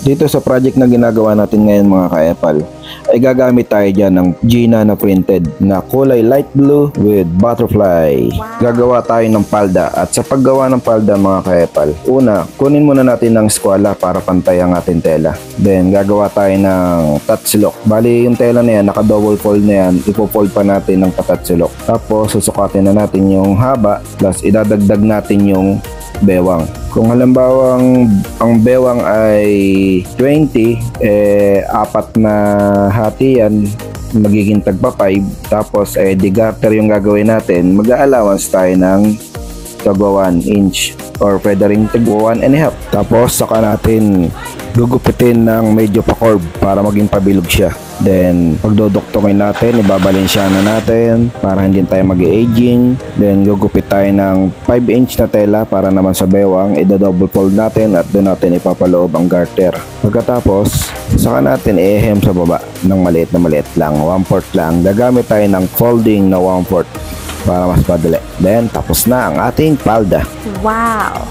Dito sa project na ginagawa natin ngayon mga ka-epal, ay gagamit tayo dyan ng Gina na printed na kulay light blue with butterfly. Gagawa tayo ng palda, at sa paggawa ng palda mga ka-epal, una, kunin muna natin ng skwala para pantay ang ating tela. Then gagawa tayo ng tatsilok. Bali yung tela na yan, naka double fold na yan, ipo-fold pa natin ng patatsilok. Tapos susukatin na natin yung haba, plus idadagdag natin yung bewang. Kung halimbawa ang bewang ay 20, apat na hati yan, magiging tagpa 5. Tapos di garter yung gagawin natin, mag-allowance tayo ng tagwa 1 inch or pwede rin tagwa 1.5. Tapos saka natin gugupitin ng medyo pa-curve para maging pabilog siya. Then pagdodoktongin natin, ibabalensyana natin para hindi tayo mag-aging. Then gugupit tayo ng 5 inch na tela para naman sa bewang, ida-double fold natin at doon natin ipapaloob ang garter. Pagkatapos saka natin i-hem sa baba ng maliit na maliit lang, 1/4 lang. Gagamit tayo ng folding na 1/4 para mas padali. Then tapos na ang ating palda. Wow!